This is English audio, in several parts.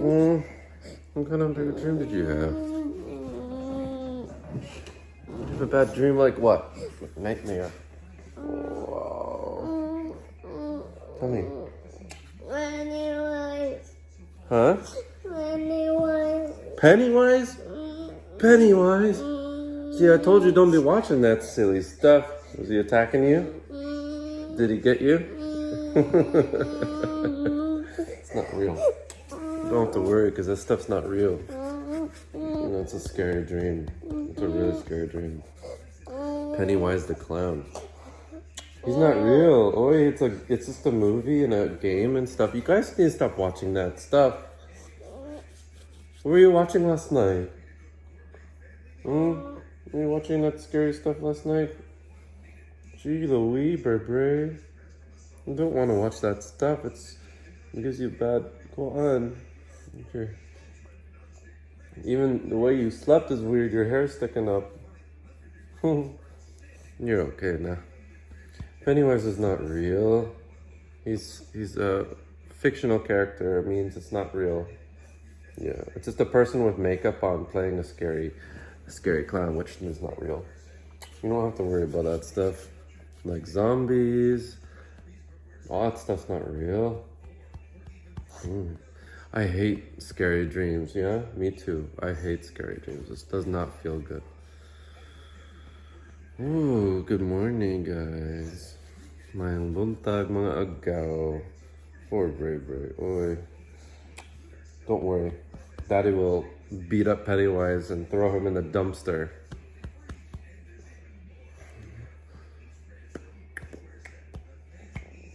What kind of big dream did you have? Did you have a bad dream like what? Nightmare. Wow. Tell me. Pennywise. Huh? Pennywise. Pennywise? Pennywise? See, I told you don't be watching that silly stuff. Was he attacking you? Did he get you? It's not real. You don't have to worry because that stuff's not real. You know, it's a scary dream. It's a really scary dream. Pennywise the clown. He's not real. Oh, it's just a movie and a game and stuff. You guys need to stop watching that stuff. What were you watching last night? Were you watching that scary stuff last night? Gee Louise, Burberry. You don't want to watch that stuff. It gives you bad. Go on. Okay. Even the way you slept is weird. Your hair's sticking up. You're okay now. Pennywise is not real. He's a fictional character. It means it's not real. Yeah, it's just a person with makeup on playing a scary clown, which is not real. You don't have to worry about that stuff. Like zombies. All that stuff's not real. I hate scary dreams, yeah? Me too. I hate scary dreams. This does not feel good. Ooh, good morning, guys. Mayang buntag mga agaw. Poor Braeden. Oy. Don't worry. Daddy will beat up Pennywise and throw him in the dumpster.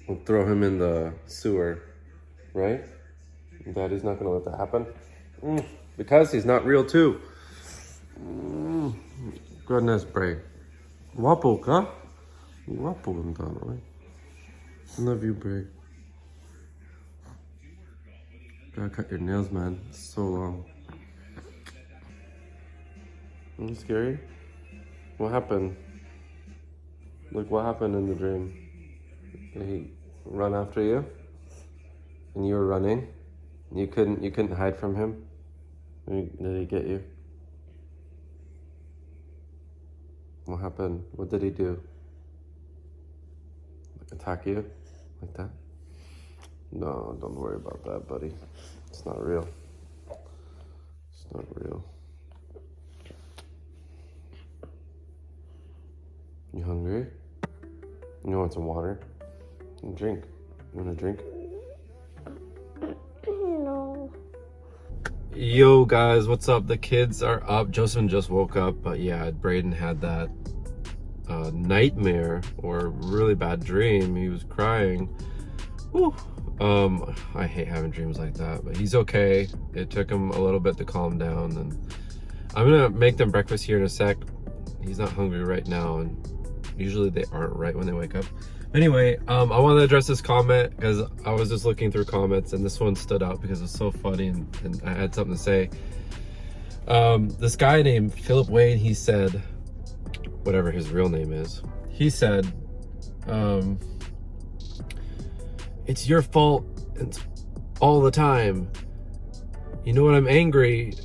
We'll throw him in the sewer, right? Daddy's not gonna let that happen. Because he's not real too. Goodness, Bray. Wapo ka? Wapo ganda, right? Love you, Bray. Gotta cut your nails, man. It's so long. Isn't it scary? What happened? Like, what happened in the dream? Did he run after you? And you were running? You couldn't hide from him? Did he get you? What happened? What did he do? Attack you? Like that? No, don't worry about that, buddy. It's not real. It's not real. You hungry? You want some water? Drink. You want a drink? No. Yo guys, what's up? The kids are up. Joseph just woke up, but yeah, Braeden had that nightmare or really bad dream. He was crying. Whew. I hate having dreams like that, but he's okay. It took him a little bit to calm down, and I'm gonna make them breakfast here in a sec. He's not hungry right now, and usually they aren't right when they wake up. Anyway, I want to address this comment because I was just looking through comments and this one stood out because it's so funny and I had something to say. This guy named Philip Wayne, he said, whatever his real name is, he said, it's your fault all the time. You know what I'm angry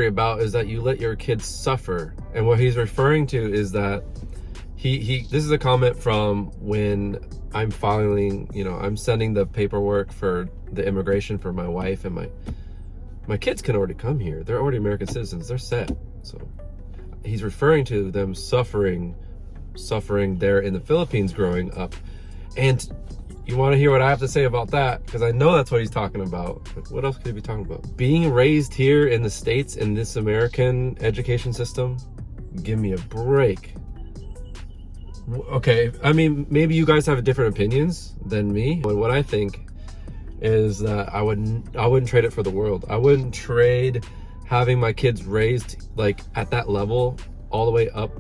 about is that you let your kids suffer. And what he's referring to is that this is a comment from when I'm filing, I'm sending the paperwork for the immigration for my wife, and my kids can already come here. They're already American citizens. They're set. So he's referring to them suffering there in the Philippines growing up. And you want to hear what I have to say about that? Because I know that's what he's talking about. What else could he be talking about? Being raised here in the States in this American education system? Give me a break. Okay, I mean, maybe you guys have different opinions than me, but what I think is that I wouldn't trade it for the world. I wouldn't trade having my kids raised like at that level all the way up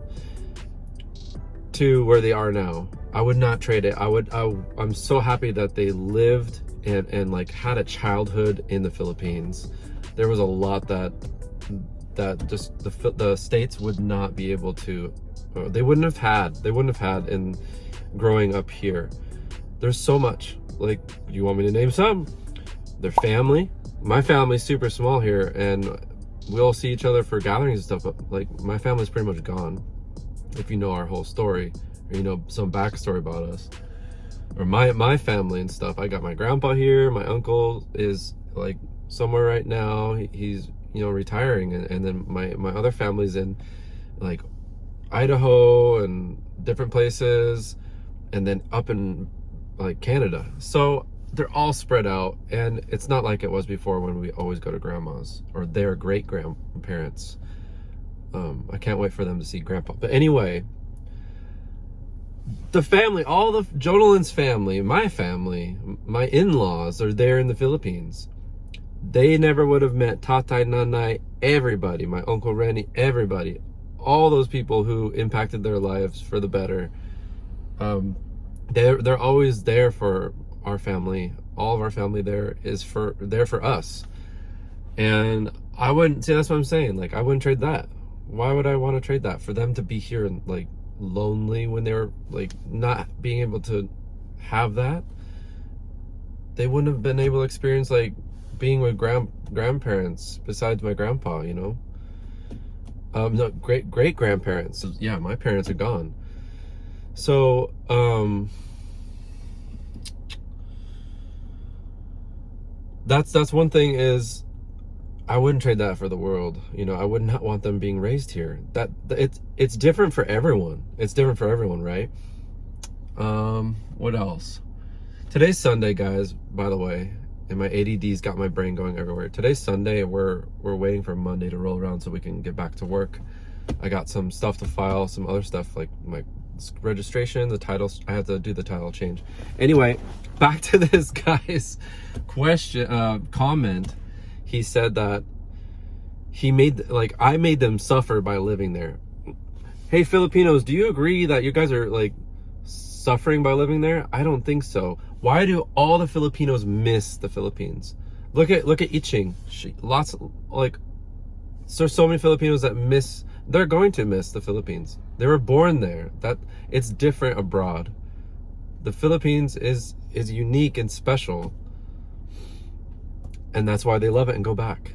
to where they are now. I would not trade it. I'm so happy that they lived and like had a childhood in the Philippines. There was a lot that just the States would not be able to, or they wouldn't have had in growing up here. There's so much. Like, you want me to name some? Their family, my family's super small here, and we all see each other for gatherings and stuff, but like my family's pretty much gone. If you know our whole story, or you know some backstory about us, or my family and stuff. I got my grandpa here. My uncle is like somewhere right now. He's retiring, and then my other family's in like Idaho and different places, and then up in like Canada. So they're all spread out, and it's not like it was before when we always go to grandma's or their great grandparents. I can't wait for them to see grandpa. But anyway, the family, all the Jonalin's family, my in-laws are there in the Philippines. They never would have met Tatay, Nanay, everybody, my Uncle Rennie, everybody, all those people who impacted their lives for the better. They're always there for our family. All of our family there for us. And I wouldn't, see, that's what I'm saying. Like, I wouldn't trade that. Why would I want to trade that for them to be here and like lonely when they were like not being able to have that? They wouldn't have been able to experience like being with grandparents besides my grandpa, no, great grandparents. Yeah, my parents are gone. So that's one thing, is I wouldn't trade that for the world. I would not want them being raised here. It's different for everyone. It's different for everyone, right? What else? Today's Sunday, guys, by the way, and my ADD's got my brain going everywhere. Today's Sunday. We're waiting for Monday to roll around so we can get back to work. I got some stuff to file, some other stuff like my registration, the titles. I have to do the title change. Anyway, back to this guy's comment. He said that I made them suffer by living there. Hey, Filipinos, do you agree that you guys are like suffering by living there? I don't think so. Why do all the Filipinos miss the Philippines? Look at Iching. There's so many Filipinos that they're going to miss the Philippines. They were born there. That it's different abroad. The Philippines is unique and special. And that's why they love it and go back.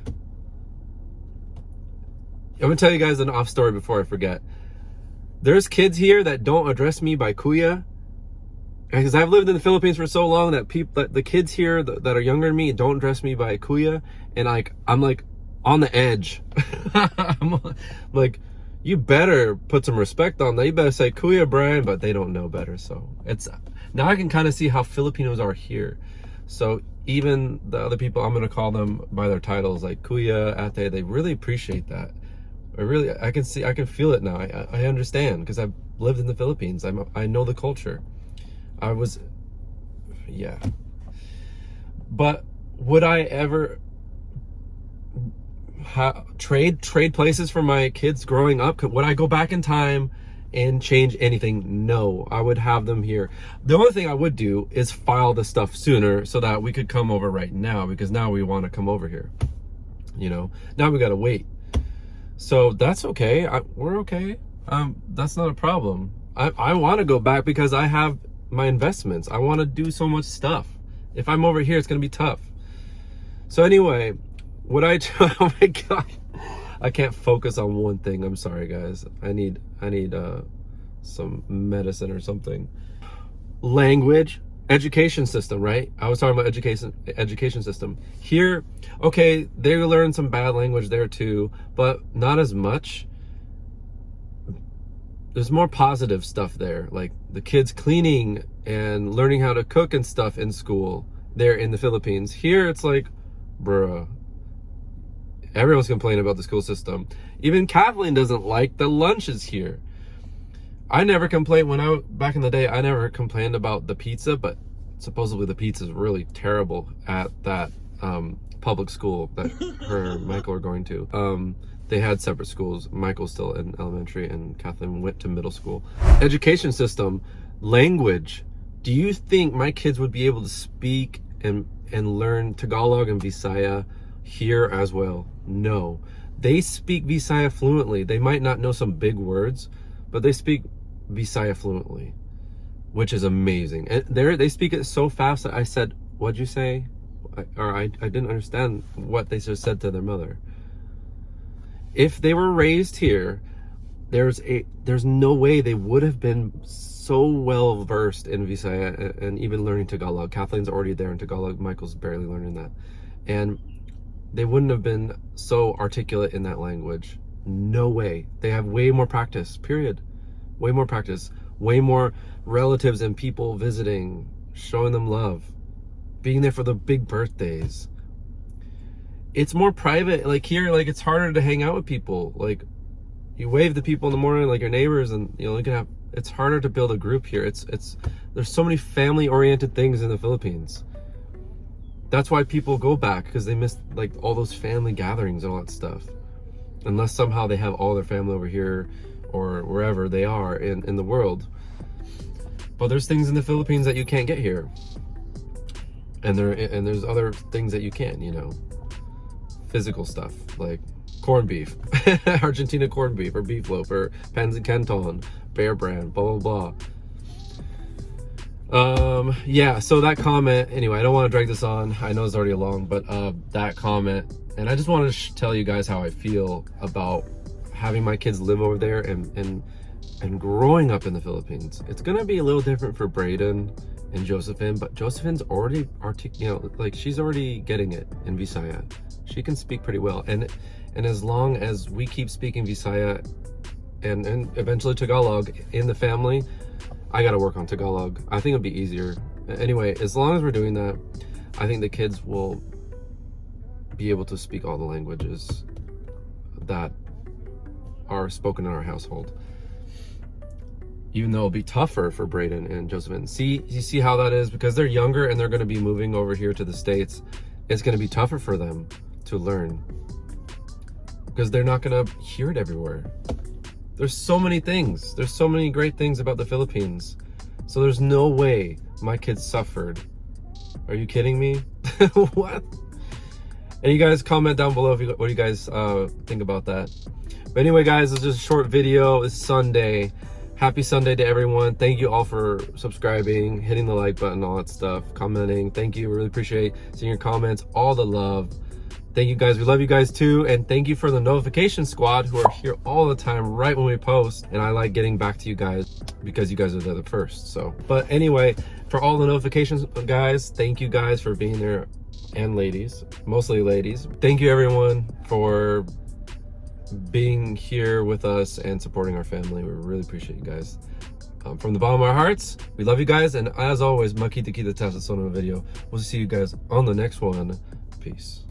I'm gonna tell you guys an off story before I forget. There's kids here that don't address me by kuya, because I've lived in the Philippines for so long that the kids here that are younger than me don't address me by kuya, and I'm like on the edge. I'm like, you better put some respect on that. You better say kuya, Brian, but they don't know better. So now I can kind of see how Filipinos are here. So even the other people, I'm going to call them by their titles, like kuya, ate, they really appreciate that. I can feel it now. I understand, because I've lived in the Philippines. I know the culture. Yeah. But would I ever trade places for my kids growing up? Would I go back in time and change anything? No, I would have them here. The only thing I would do is file the stuff sooner so that we could come over right now, because now we want to come over here. Now we got to wait. So that's okay. We're okay. That's not a problem. I want to go back because I have my investments. I want to do so much stuff. If I'm over here, it's going to be tough. So anyway, oh my God, I can't focus on one thing. I'm sorry, guys. I need some medicine or something. Language, education system, right? I was talking about education system. Here, okay, they learn some bad language there too, but not as much. There's more positive stuff there, like the kids cleaning and learning how to cook and stuff in school there in the Philippines. Here, it's like, bruh, everyone's complaining about the school system. Even Kathleen doesn't like the lunches here. I never complained back in the day, I never complained about the pizza, but supposedly the pizza is really terrible at that public school that her and Michael are going to. They had separate schools. Michael's still in elementary and Kathleen went to middle school. Education system, language. Do you think my kids would be able to speak and learn Tagalog and Visaya here as well? No. They speak Visaya fluently. They might not know some big words, but they speak Visaya fluently, which is amazing. And they speak it so fast that I said, what'd you say? I didn't understand what they just said to their mother. If they were raised here, there's no way they would have been so well versed in Visaya and even learning Tagalog. Kathleen's already there in Tagalog. Michael's barely learning that. And they wouldn't have been so articulate in that language. No way. They have way more practice, period. Way more practice. Way more relatives and people visiting, showing them love, being there for the big birthdays. It's more private. Like here, like it's harder to hang out with people. Like you wave to people in the morning, like your neighbors, and you know you can have. It's harder to build a group here. It's there's so many family-oriented things in the Philippines. That's why people go back, because they miss like all those family gatherings and all that stuff. Unless somehow they have all their family over here or wherever they are in the world. But there's things in the Philippines that you can't get here. And there's other things that you can, you know. Physical stuff like corned beef, Argentina corned beef, or beef loaf, or Pansit Canton, Bear Brand, blah blah blah. Yeah, so that comment, anyway, I don't want to drag this on. I know it's already long, but that comment, and I just wanted to tell you guys how I feel about having my kids live over there and growing up in the Philippines. It's gonna be a little different for Braeden and Josephine, but Josephine's already like she's already getting it in Visaya. She can speak pretty well, and as long as we keep speaking Visaya and eventually Tagalog in the family, I gotta work on Tagalog. I think it'll be easier. Anyway, as long as we're doing that, I think the kids will be able to speak all the languages that are spoken in our household. Even though it'll be tougher for Braeden and Josephine. You see how that is? Because they're younger and they're gonna be moving over here to the States, it's gonna be tougher for them to learn. Because they're not gonna hear it everywhere. There's so many things. There's so many great things about the Philippines. So there's no way my kids suffered. Are you kidding me? What? And you guys comment down below what you guys think about that. But anyway, guys, it's just a short video. It's Sunday. Happy Sunday to everyone. Thank you all for subscribing, hitting the like button, all that stuff, commenting. Thank you. Really appreciate seeing your comments, all the love. Thank you guys. We love you guys too. And thank you for the notification squad who are here all the time right when we post. And I like getting back to you guys because you guys are there the first. So, but anyway, for all the notifications, guys, thank you guys for being there, and ladies, mostly ladies. Thank you everyone for being here with us and supporting our family. We really appreciate you guys. From the bottom of our hearts, we love you guys. And as always, makita kita tayo sa sunod na video. We'll see you guys on the next one. Peace.